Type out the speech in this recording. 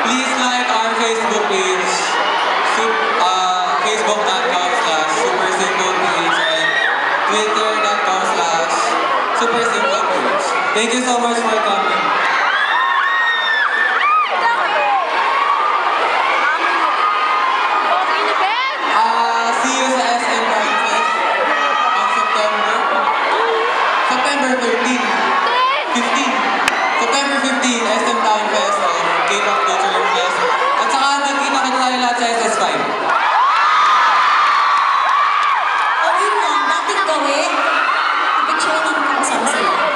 Please like our Facebook page, facebook.com/supersimplepage and twitter.com/supersimplepage. Thank you so much for coming. See you sa SM Town Fest on September 13, 15. September 15, SM Town Fest of K-pop Culture Fest. At saka magkita-kita tayo lahat sa SS5. O yun lang, dating gawin. Picture natin kasama sila.